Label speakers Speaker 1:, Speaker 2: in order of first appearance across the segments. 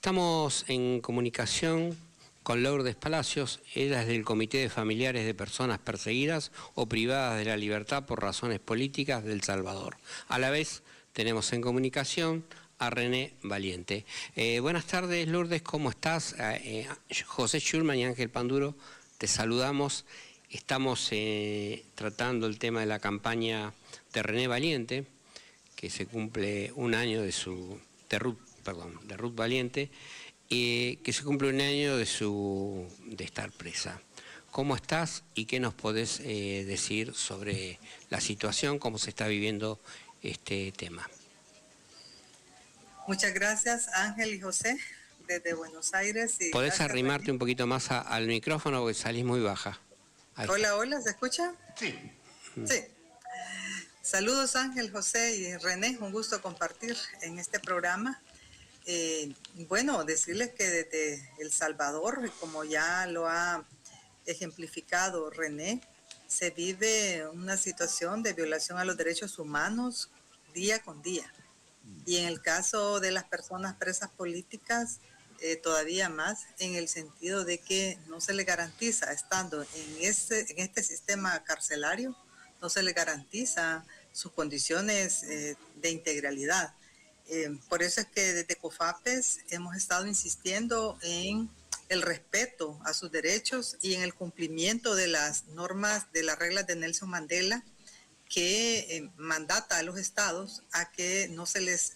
Speaker 1: Estamos en comunicación con Lourdes Palacios. Ella es del Comité de Familiares de Personas Perseguidas o Privadas de la Libertad por Razones Políticas de El Salvador. A la vez tenemos en comunicación a René Valiente. Buenas tardes, Lourdes, ¿cómo estás? José Schulman y Ángel Panduro, te saludamos. Estamos tratando el tema de la campaña de René Valiente, que se cumple un año de Ruth Valiente, que se cumple un año de estar presa. ¿Cómo estás y qué nos podés decir sobre la situación, cómo se está viviendo este tema?
Speaker 2: Muchas gracias, Ángel y José, desde Buenos Aires. Y
Speaker 1: ¿podés
Speaker 2: gracias,
Speaker 1: arrimarte
Speaker 2: René,
Speaker 1: un poquito más al micrófono porque salís muy baja? Ahí
Speaker 2: hola, hola, ¿se escucha?
Speaker 3: Sí.
Speaker 2: Sí. Saludos, Ángel, José y René, un gusto compartir en este programa. Bueno, decirles que desde El Salvador, como ya lo ha ejemplificado René, se vive una situación de violación a los derechos humanos día con día. Y en el caso de las personas presas políticas, todavía más, en el sentido de que no se le garantiza, estando en este sistema carcelario, no se le garantiza sus condiciones de integralidad. Por eso es que desde COFAPES hemos estado insistiendo en el respeto a sus derechos y en el cumplimiento de las normas, de las reglas de Nelson Mandela, que mandata a los estados a que no se les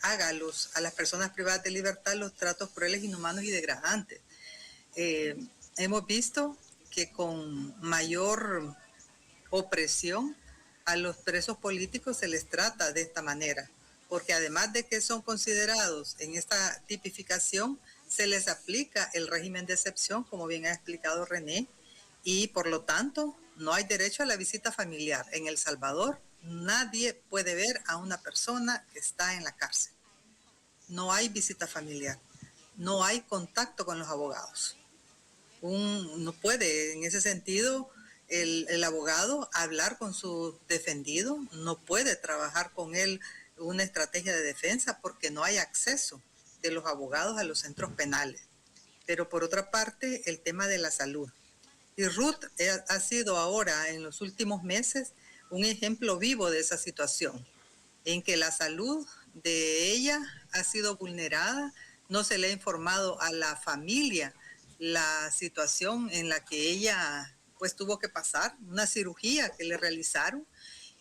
Speaker 2: haga a las personas privadas de libertad los tratos crueles, inhumanos y degradantes. Hemos visto que con mayor opresión a los presos políticos se les trata de esta manera, porque además de que son considerados en esta tipificación, se les aplica el régimen de excepción, como bien ha explicado René, y por lo tanto no hay derecho a la visita familiar. En El Salvador nadie puede ver a una persona que está en la cárcel. No hay visita familiar, no hay contacto con los abogados. No puede, en ese sentido, el abogado hablar con su defendido, no puede trabajar con él una estrategia de defensa porque no hay acceso de los abogados a los centros penales. Pero por otra parte, el tema de la salud. Y Ruth ha sido ahora, en los últimos meses, un ejemplo vivo de esa situación, en que la salud de ella ha sido vulnerada, no se le ha informado a la familia la situación en la que ella pues tuvo que pasar, una cirugía que le realizaron,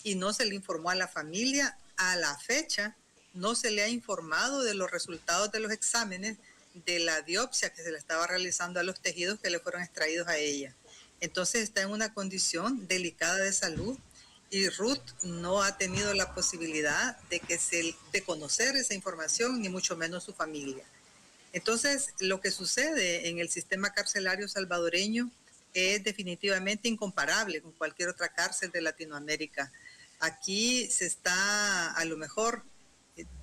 Speaker 2: y no se le informó a la familia. A la fecha no se le ha informado de los resultados de los exámenes de la biopsia que se le estaba realizando a los tejidos que le fueron extraídos a ella. Entonces está en una condición delicada de salud y Ruth no ha tenido la posibilidad de conocer esa información, ni mucho menos su familia. Entonces, lo que sucede en el sistema carcelario salvadoreño es definitivamente incomparable con cualquier otra cárcel de Latinoamérica. Aquí se está a lo mejor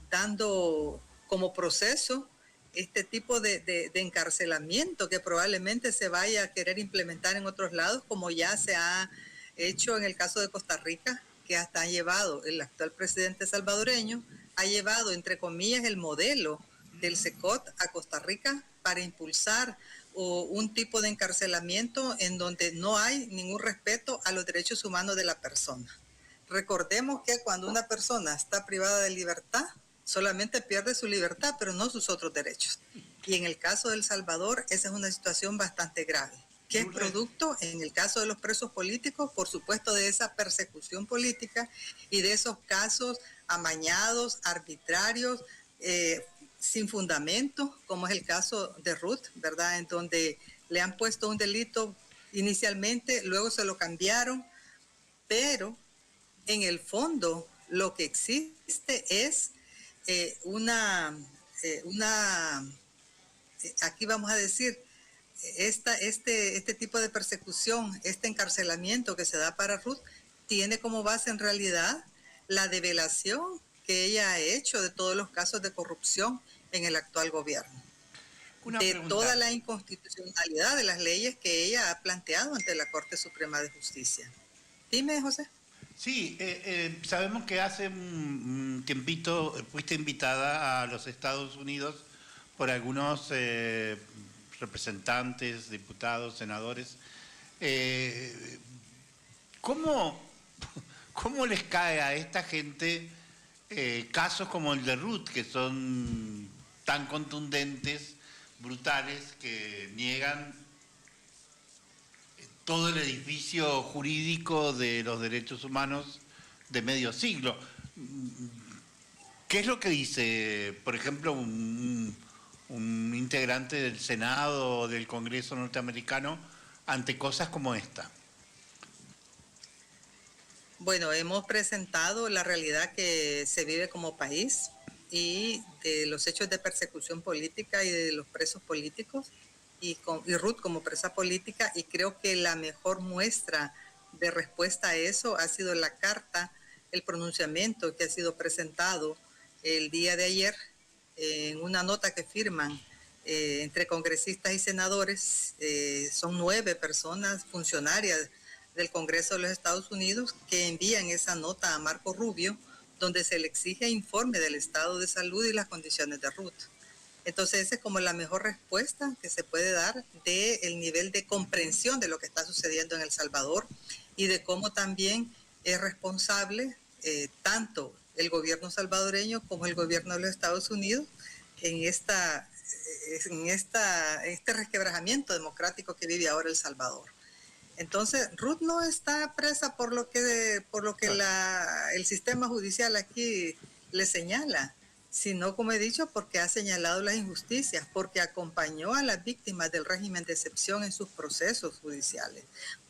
Speaker 2: dando como proceso este tipo de encarcelamiento que probablemente se vaya a querer implementar en otros lados, como ya se ha hecho en el caso de Costa Rica, que hasta ha llevado, el actual presidente salvadoreño, ha llevado, entre comillas, el modelo del SECOT a Costa Rica para impulsar un tipo de encarcelamiento en donde no hay ningún respeto a los derechos humanos de la persona. Recordemos que cuando una persona está privada de libertad, solamente pierde su libertad, pero no sus otros derechos. Y en el caso de El Salvador, esa es una situación bastante grave, que es producto, en el caso de los presos políticos, por supuesto, de esa persecución política y de esos casos amañados, arbitrarios, sin fundamento, como es el caso de Ruth, ¿verdad? En donde le han puesto un delito inicialmente, luego se lo cambiaron, pero en el fondo lo que existe es aquí vamos a decir, este tipo de persecución, este encarcelamiento que se da para Ruth, tiene como base en realidad la develación que ella ha hecho de todos los casos de corrupción en el actual gobierno. De toda la inconstitucionalidad de las leyes que ella ha planteado ante la Corte Suprema de Justicia. Dime, José.
Speaker 3: Sí, sabemos que hace un tiempito fuiste invitada a los Estados Unidos por algunos representantes, diputados, senadores. ¿Cómo les cae a esta gente casos como el de Ruth, que son tan contundentes, brutales, que niegan todo el edificio jurídico de los derechos humanos de medio siglo? ¿Qué es lo que dice, por ejemplo, un integrante del Senado o del Congreso norteamericano ante cosas como esta?
Speaker 2: Bueno, hemos presentado la realidad que se vive como país y de los hechos de persecución política y de los presos políticos y Ruth como presa política, y creo que la mejor muestra de respuesta a eso ha sido la carta, el pronunciamiento que ha sido presentado el día de ayer en una nota que firman entre congresistas y senadores. Son 9 personas funcionarias del Congreso de los Estados Unidos que envían esa nota a Marco Rubio, donde se le exige informe del estado de salud y las condiciones de Ruth. Entonces esa es como la mejor respuesta que se puede dar del nivel de comprensión de lo que está sucediendo en El Salvador y de cómo también es responsable tanto el gobierno salvadoreño como el gobierno de los Estados Unidos en este resquebrajamiento democrático que vive ahora El Salvador. Entonces, Ruth no está presa por lo que el sistema judicial aquí le señala, sino, como he dicho, porque ha señalado las injusticias, porque acompañó a las víctimas del régimen de excepción en sus procesos judiciales,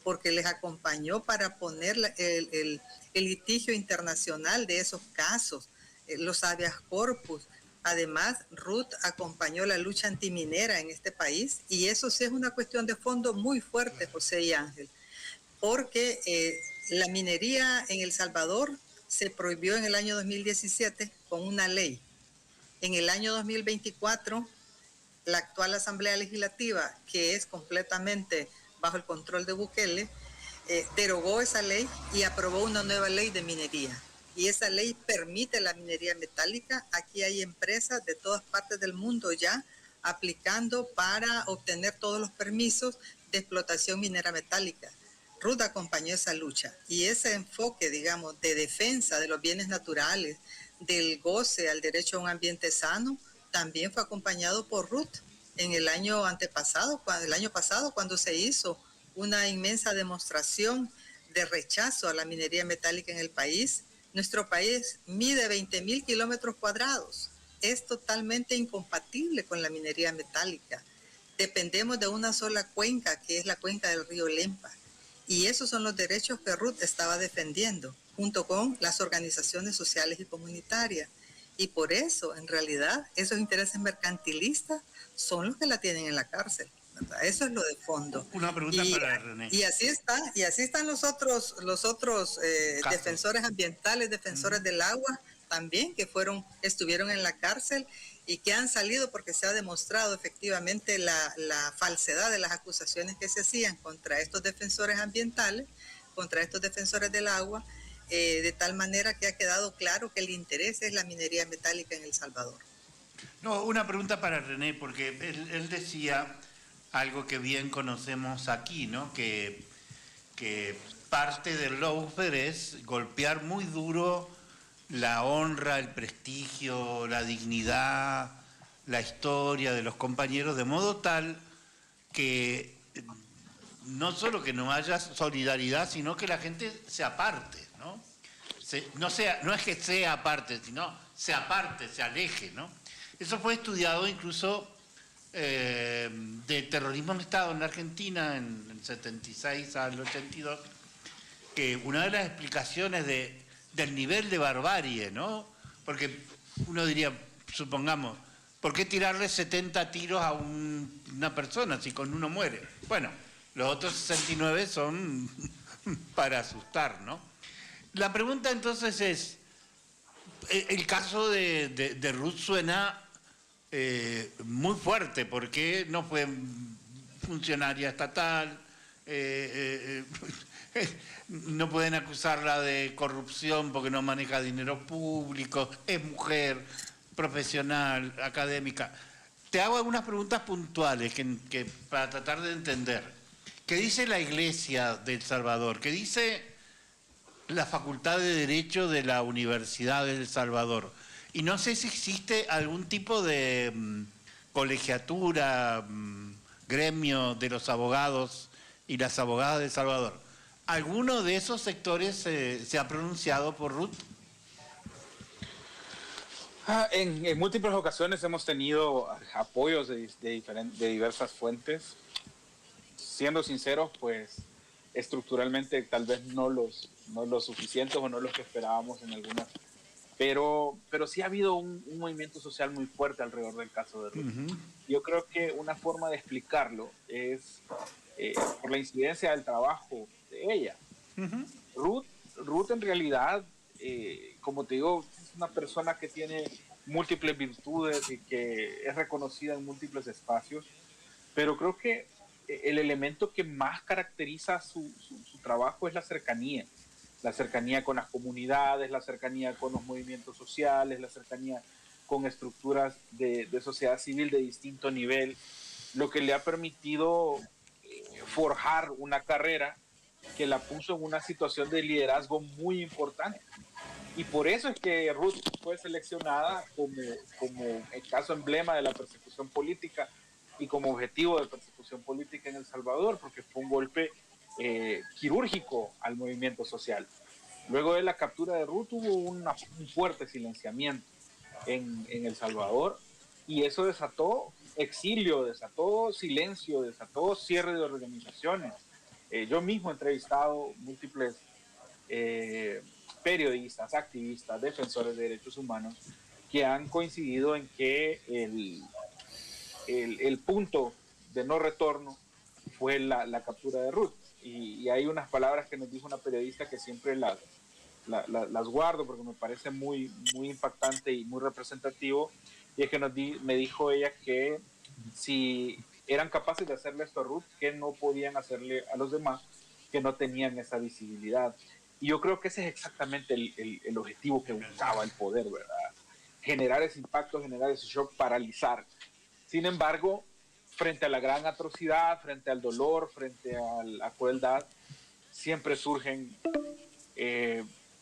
Speaker 2: porque les acompañó para poner el litigio internacional de esos casos, los habeas corpus. Además, Ruth acompañó la lucha antiminera en este país, y eso sí es una cuestión de fondo muy fuerte, José y Ángel, porque la minería en El Salvador se prohibió en el año 2017 con una ley. En el año 2024, la actual Asamblea Legislativa, que es completamente bajo el control de Bukele, derogó esa ley y aprobó una nueva ley de minería. Y esa ley permite la minería metálica. Aquí hay empresas de todas partes del mundo ya aplicando para obtener todos los permisos de explotación minera metálica. Ruth acompañó esa lucha, y ese enfoque, digamos, de defensa de los bienes naturales, del goce al derecho a un ambiente sano, también fue acompañado por Ruth en el año pasado, cuando se hizo una inmensa demostración de rechazo a la minería metálica en el país. Nuestro país mide 20.000 kilómetros cuadrados. Es totalmente incompatible con la minería metálica. Dependemos de una sola cuenca, que es la cuenca del río Lempa. Y esos son los derechos que Ruth estaba defendiendo, junto con las organizaciones sociales y comunitarias. Y por eso, en realidad, esos intereses mercantilistas son los que la tienen en la cárcel. ¿Verdad? Eso es lo de fondo.
Speaker 3: Una pregunta para René.
Speaker 2: Y así están los otros defensores ambientales, defensores del agua también, que estuvieron en la cárcel y que han salido porque se ha demostrado efectivamente la falsedad de las acusaciones que se hacían contra estos defensores ambientales, contra estos defensores del agua, de tal manera que ha quedado claro que el interés es la minería metálica en El Salvador.
Speaker 3: No, una pregunta para René, porque él decía algo que bien conocemos aquí, ¿no? Que parte del lawfare es golpear muy duro la honra, el prestigio, la dignidad, la historia de los compañeros, de modo tal que no solo que no haya solidaridad, sino que la gente se aparte, ¿no? No es que sea aparte, sino se aparte, se aleje, ¿no? Eso fue estudiado incluso de terrorismo en Estado en la Argentina en el 76 al 82, que una de las explicaciones del nivel de barbarie, ¿no? Porque uno diría, supongamos, ¿por qué tirarle 70 tiros a una persona si con uno muere? Bueno, los otros 69 son para asustar, ¿no? La pregunta entonces es, el caso de Ruth suena muy fuerte, porque no fue funcionaria estatal, no pueden acusarla de corrupción porque no maneja dinero público, es mujer, profesional, académica. te hago algunas preguntas puntuales para tratar de entender. ¿Qué dice la Iglesia de El Salvador? ¿Qué dice la Facultad de Derecho de la Universidad de El Salvador? Y no sé si existe algún tipo de colegiatura, gremio de los abogados y las abogadas de El Salvador. ¿Alguno de esos sectores se ha pronunciado por Ruth?
Speaker 4: En múltiples ocasiones hemos tenido apoyos de diversas fuentes. Siendo sinceros, pues estructuralmente tal vez no los suficientes o no los que esperábamos en algunas. Pero sí ha habido un movimiento social muy fuerte alrededor del caso de Ruth. Uh-huh. Yo creo que una forma de explicarlo es por la incidencia del trabajo de ella. Uh-huh. Ruth en realidad, como te digo, es una persona que tiene múltiples virtudes y que es reconocida en múltiples espacios, pero creo que el elemento que más caracteriza su trabajo es la cercanía con las comunidades, la cercanía con los movimientos sociales, la cercanía con estructuras de sociedad civil de distinto nivel, lo que le ha permitido forjar una carrera que la puso en una situación de liderazgo muy importante. Y por eso es que Ruth fue seleccionada como el caso emblema de la persecución política y como objetivo de persecución política en El Salvador, porque fue un golpe quirúrgico al movimiento social. Luego de la captura de Ruth hubo un fuerte silenciamiento en El Salvador, y eso desató exilio, desató silencio, desató cierre de organizaciones. Yo mismo he entrevistado múltiples periodistas, activistas, defensores de derechos humanos que han coincidido en que el punto de no retorno fue la captura de Ruth. Y hay unas palabras que nos dijo una periodista que siempre las guardo porque me parece muy, muy impactante y muy representativo, y es que me dijo ella que si eran capaces de hacerle esto a Ruth, que no podían hacerle a los demás que no tenían esa visibilidad. Y yo creo que ese es exactamente el objetivo que buscaba el poder, ¿verdad? Generar ese impacto, generar ese shock, paralizar. Sin embargo, frente a la gran atrocidad, frente al dolor, frente a la crueldad, siempre surgen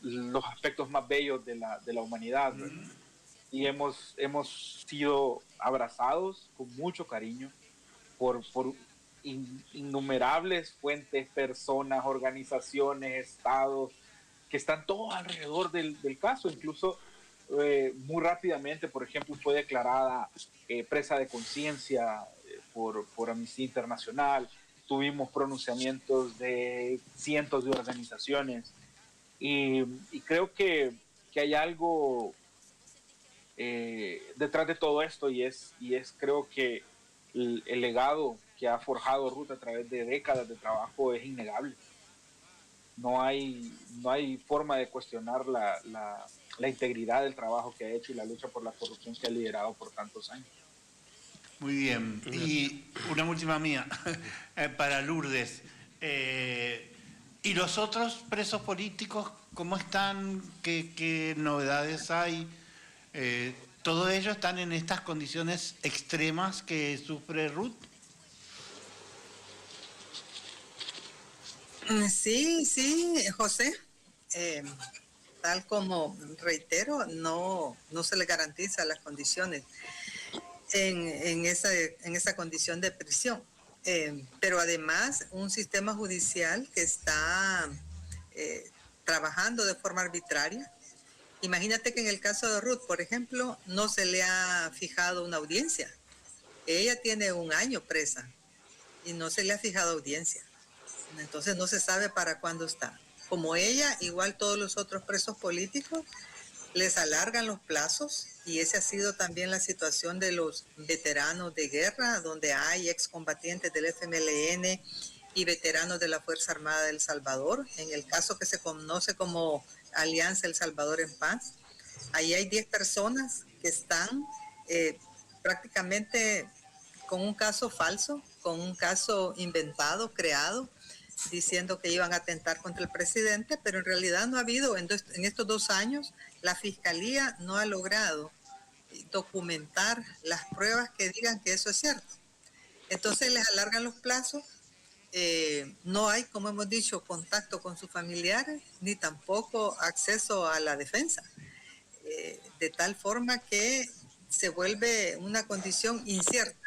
Speaker 4: los aspectos más bellos de la humanidad, ¿verdad? Y hemos sido abrazados con mucho cariño por innumerables fuentes, personas, organizaciones, estados, que están todos alrededor del caso. Incluso muy rápidamente, por ejemplo, fue declarada presa de conciencia por Amnistía Internacional. Tuvimos pronunciamientos de cientos de organizaciones, y creo que hay algo detrás de todo esto, y es creo que el legado que ha forjado Ruth a través de décadas de trabajo es innegable. No hay forma de cuestionar la integridad del trabajo que ha hecho y la lucha por la corrupción que ha liderado por tantos años.
Speaker 3: Muy bien. Y una última mía, para Lourdes. ¿Y los otros presos políticos cómo están? ¿Qué novedades hay? ¿Todos ellos están en estas condiciones extremas que sufre Ruth?
Speaker 2: Sí, José. Tal como reitero, no se le garantiza las condiciones en esa condición de prisión. Pero además, un sistema judicial que está trabajando de forma arbitraria. Imagínate que en el caso de Ruth, por ejemplo, no se le ha fijado una audiencia. Ella tiene 1 año presa y no se le ha fijado audiencia. Entonces no se sabe para cuándo está. Como ella, igual todos los otros presos políticos, les alargan los plazos, y esa ha sido también la situación de los veteranos de guerra, donde hay excombatientes del FMLN y veteranos de la Fuerza Armada de El Salvador. En el caso que se conoce como Alianza El Salvador en Paz, ahí hay 10 personas que están prácticamente con un caso falso, con un caso inventado, creado, diciendo que iban a atentar contra el presidente, pero en realidad no ha habido, en estos 2 años, la Fiscalía no ha logrado documentar las pruebas que digan que eso es cierto. Entonces les alargan los plazos. No hay, como hemos dicho, contacto con sus familiares, ni tampoco acceso a la defensa, de tal forma que se vuelve una condición incierta.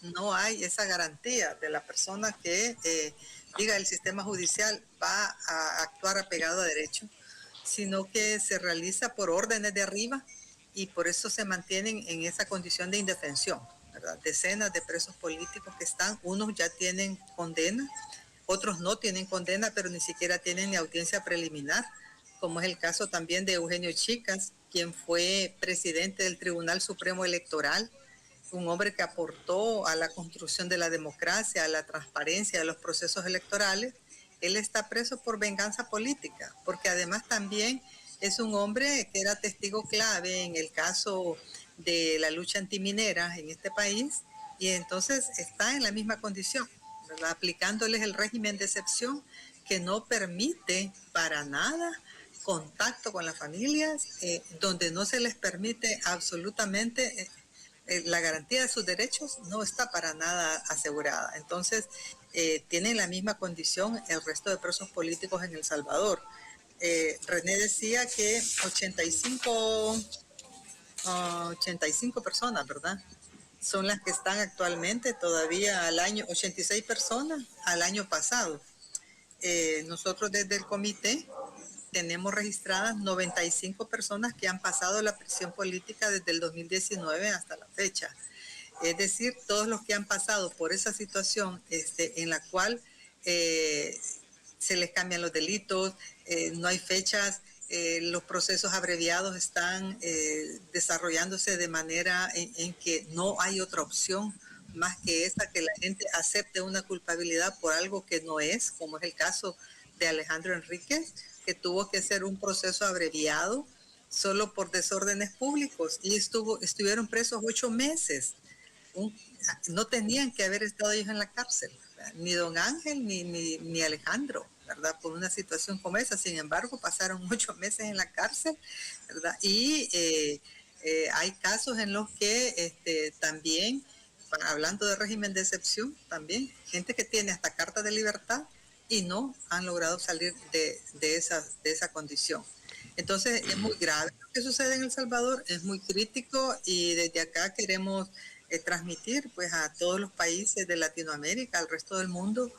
Speaker 2: No hay esa garantía de la persona que diga el sistema judicial va a actuar apegado a derecho, sino que se realiza por órdenes de arriba y por eso se mantienen en esa condición de indefensión, ¿verdad? Decenas de presos políticos que están, unos ya tienen condena, otros no tienen condena, pero ni siquiera tienen ni audiencia preliminar, como es el caso también de Eugenio Chicas, quien fue presidente del Tribunal Supremo Electoral, un hombre que aportó a la construcción de la democracia, a la transparencia de los procesos electorales. Él está preso por venganza política, porque además también es un hombre que era testigo clave en el caso de la lucha antiminera en este país, y entonces está en la misma condición, ¿verdad? Aplicándoles el régimen de excepción que no permite para nada contacto con las familias, donde no se les permite absolutamente la garantía de sus derechos no está para nada asegurada. Entonces, tienen la misma condición el resto de presos políticos en El Salvador. René decía que 85 personas, ¿verdad? Son las que están actualmente todavía al año, 86 personas al año pasado. Nosotros desde el comité tenemos registradas 95 personas que han pasado la prisión política desde el 2019 hasta la fecha. Es decir, todos los que han pasado por esa situación en la cual se les cambian los delitos, no hay fechas, los procesos abreviados están desarrollándose de manera en que no hay otra opción más que esa, que la gente acepte una culpabilidad por algo que no es, como es el caso de Alejandro Enríquez, que tuvo que hacer un proceso abreviado solo por desórdenes públicos y estuvieron presos 8 meses. No tenían que haber estado ellos en la cárcel, ¿verdad? Ni don Ángel ni Alejandro, ¿verdad? Por una situación como esa. Sin embargo, pasaron 8 meses en la cárcel, ¿verdad? Y hay casos en los que también, hablando de régimen de excepción, también gente que tiene hasta carta de libertad y no han logrado salir de esa condición. Entonces es muy grave lo que sucede en El Salvador, es muy crítico, y desde acá queremos transmitir pues a todos los países de Latinoamérica, al resto del mundo,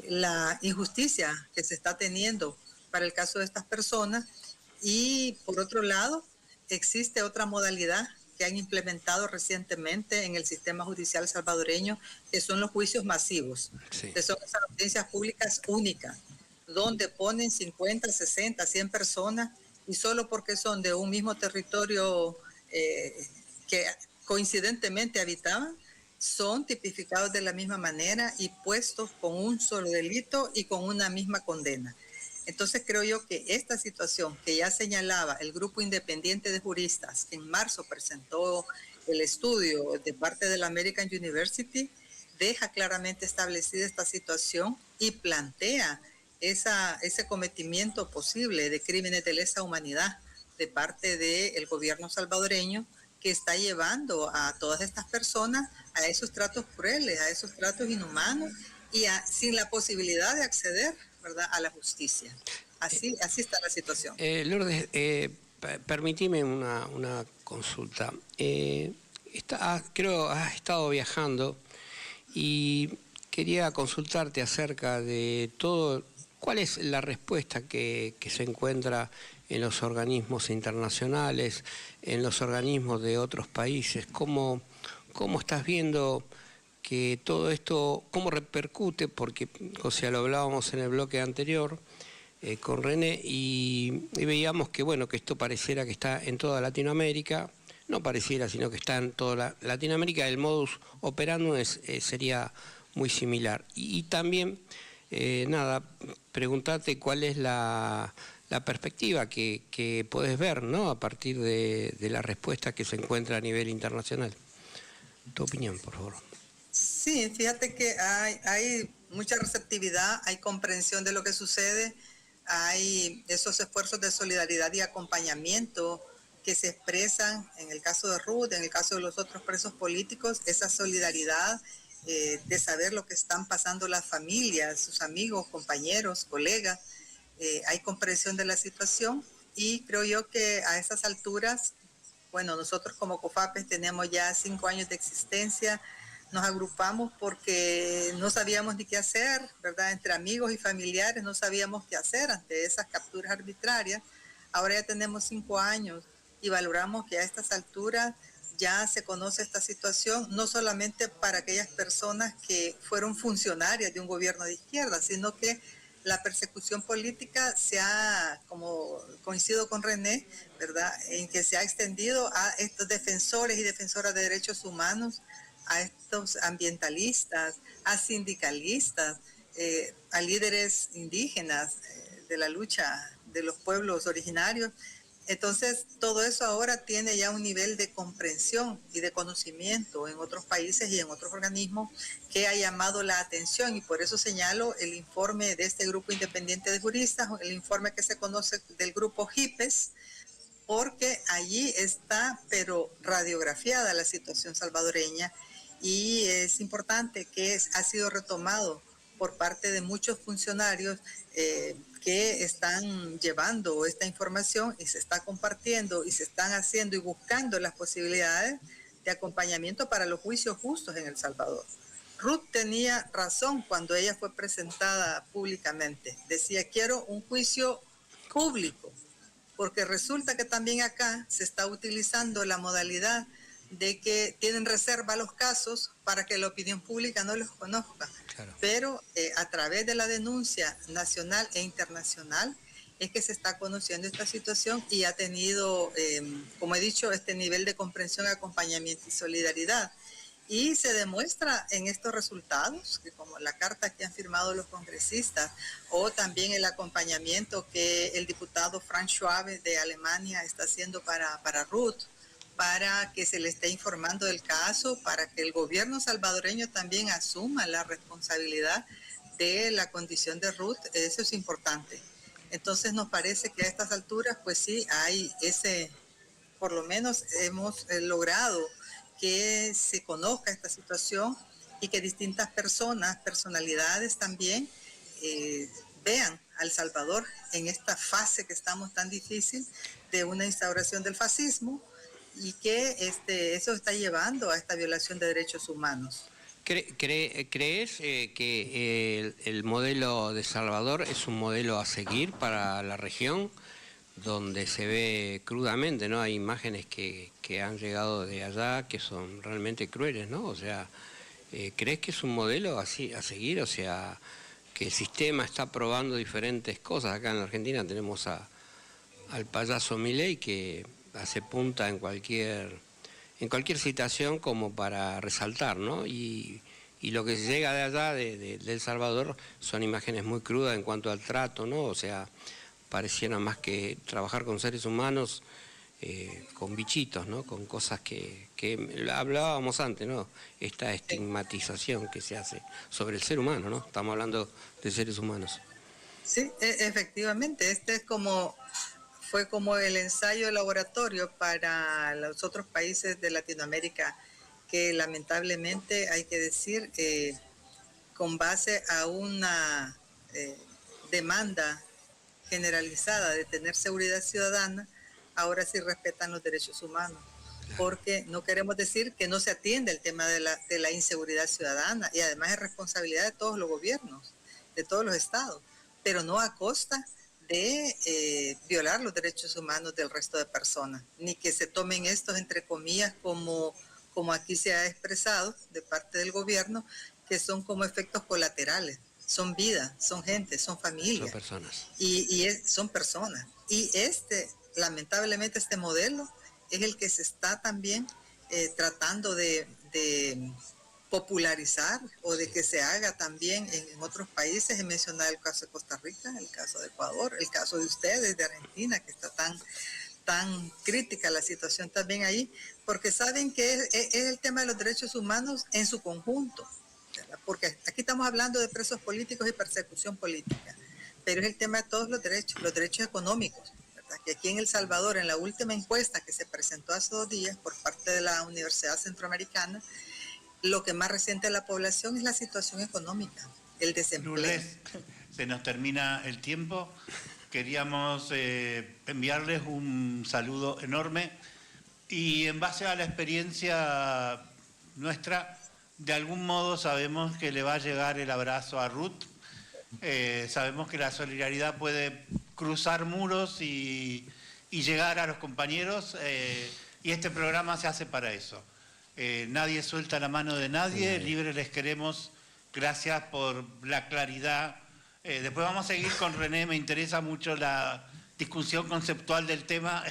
Speaker 2: la injusticia que se está teniendo para el caso de estas personas. Y por otro lado, existe otra modalidad que han implementado recientemente en el sistema judicial salvadoreño, que son los juicios masivos, sí, que son esas audiencias públicas únicas, donde ponen 50, 60, 100 personas, y solo porque son de un mismo territorio que coincidentemente habitaban, son tipificados de la misma manera y puestos con un solo delito y con una misma condena. Entonces creo yo que esta situación que ya señalaba el grupo independiente de juristas, que en marzo presentó el estudio de parte de la American University, deja claramente establecida esta situación y plantea ese cometimiento posible de crímenes de lesa humanidad de parte del gobierno salvadoreño, que está llevando a todas estas personas a esos tratos crueles, a esos tratos inhumanos, y sin la posibilidad de acceder, ¿verdad?, a la justicia. Así está la situación.
Speaker 1: Lourdes, permitime una consulta. Creo has estado viajando y quería consultarte acerca de todo. ¿Cuál es la respuesta que se encuentra en los organismos internacionales, en los organismos de otros países? ¿Cómo estás viendo que todo esto, cómo repercute? Porque, o sea, lo hablábamos en el bloque anterior con René y veíamos que, bueno, que esto pareciera que está en toda Latinoamérica, no pareciera, sino que está en toda Latinoamérica. El modus operandum sería muy similar. Y también, preguntarte cuál es la perspectiva que podés ver, ¿no?, a partir de la respuesta que se encuentra a nivel internacional. Tu opinión, por favor.
Speaker 2: Sí, fíjate que hay mucha receptividad, hay comprensión de lo que sucede, hay esos esfuerzos de solidaridad y acompañamiento que se expresan en el caso de Ruth, en el caso de los otros presos políticos, esa solidaridad de saber lo que están pasando las familias, sus amigos, compañeros, colegas. Hay comprensión de la situación y creo yo que a esas alturas, bueno, nosotros como COFAPES tenemos ya 5 años de existencia, nos agrupamos porque no sabíamos ni qué hacer, ¿verdad? Entre amigos y familiares no sabíamos qué hacer ante esas capturas arbitrarias. Ahora ya tenemos 5 años y valoramos que a estas alturas ya se conoce esta situación, no solamente para aquellas personas que fueron funcionarias de un gobierno de izquierda, sino que la persecución política se ha, como coincido con René, ¿verdad?, en que se ha extendido a estos defensores y defensoras de derechos humanos, a estos ambientalistas, a sindicalistas, a líderes indígenas de la lucha de los pueblos originarios. Entonces, todo eso ahora tiene ya un nivel de comprensión y de conocimiento en otros países y en otros organismos que ha llamado la atención, y por eso señalo el informe de este grupo independiente de juristas, el informe que se conoce del grupo HIPES, porque allí está, pero radiografiada la situación salvadoreña, y es importante que ha sido retomado por parte de muchos funcionarios que están llevando esta información y se está compartiendo y se están haciendo y buscando las posibilidades de acompañamiento para los juicios justos en El Salvador. Ruth tenía razón cuando ella fue presentada públicamente. Decía, quiero un juicio público, porque resulta que también acá se está utilizando la modalidad de que tienen reserva los casos para que la opinión pública no los conozca. Claro. Pero a través de la denuncia nacional e internacional es que se está conociendo esta situación y ha tenido, como he dicho, este nivel de comprensión, acompañamiento y solidaridad. Y se demuestra en estos resultados, que como la carta que han firmado los congresistas, o también el acompañamiento que el diputado Frank Schwabe de Alemania está haciendo para Ruth, para que se le esté informando del caso, para que el gobierno salvadoreño también asuma la responsabilidad de la condición de Ruth, eso es importante. Entonces nos parece que a estas alturas, pues sí, hay ese, por lo menos hemos logrado que se conozca esta situación y que distintas personas, personalidades también, vean a El Salvador en esta fase que estamos tan difícil de una instauración del fascismo, y que eso está llevando a esta violación de derechos humanos.
Speaker 1: ¿Crees que el modelo de Salvador es un modelo a seguir para la región, donde se ve crudamente, ¿no? Hay imágenes que han llegado de allá que son realmente crueles, ¿no? O sea, ¿crees que es un modelo así a seguir? O sea, que el sistema está probando diferentes cosas. Acá en la Argentina tenemos al payaso Milei, que hace punta en cualquier situación como para resaltar, ¿no? Y lo que llega de allá, de El Salvador, son imágenes muy crudas en cuanto al trato, ¿no? O sea, pareciera más que trabajar con seres humanos, con bichitos, ¿no? Con cosas que hablábamos antes, ¿no? Esta estigmatización que se hace sobre el ser humano, ¿no? Estamos hablando de seres humanos.
Speaker 2: Sí, efectivamente, fue como el ensayo de laboratorio para los otros países de Latinoamérica, que lamentablemente hay que decir, con base a una demanda generalizada de tener seguridad ciudadana, ahora sí respetan los derechos humanos, porque no queremos decir que no se atiende el tema de la inseguridad ciudadana, y además es responsabilidad de todos los gobiernos, de todos los estados, pero no a costa de violar los derechos humanos del resto de personas, ni que se tomen estos entre comillas como aquí se ha expresado de parte del gobierno, que son como efectos colaterales. Son vidas, son gente, son familias.
Speaker 1: Son personas.
Speaker 2: Son personas. Y lamentablemente este modelo es el que se está también tratando de popularizar, o de que se haga también en otros países. He mencionado el caso de Costa Rica, el caso de Ecuador, el caso de ustedes, de Argentina, que está tan crítica la situación también ahí, porque saben que es el tema de los derechos humanos en su conjunto, ¿verdad? Porque aquí estamos hablando de presos políticos y persecución política, pero es el tema de todos los derechos económicos, ¿verdad? encuesta, que aquí en El Salvador, en la última encuesta que se presentó hace 2 días por parte de la Universidad Centroamericana, lo que más resiente a la población es la situación económica, el desempleo.
Speaker 3: Lourdes, se nos termina el tiempo. Queríamos enviarles un saludo enorme y en base a la experiencia nuestra, de algún modo sabemos que le va a llegar el abrazo a Ruth. Sabemos que la solidaridad puede cruzar muros y llegar a los compañeros y este programa se hace para eso. Nadie suelta la mano de nadie, libres les queremos. Gracias por la claridad. Después vamos a seguir con René, me interesa mucho la discusión conceptual del tema,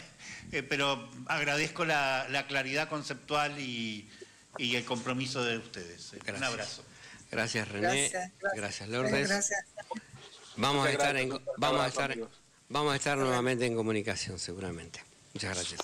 Speaker 3: pero agradezco la claridad conceptual y el compromiso de ustedes.
Speaker 1: Gracias.
Speaker 3: Un abrazo.
Speaker 1: Gracias, René. Gracias, Lourdes.
Speaker 2: Gracias.
Speaker 1: Vamos a estar nuevamente en comunicación, seguramente. Muchas gracias.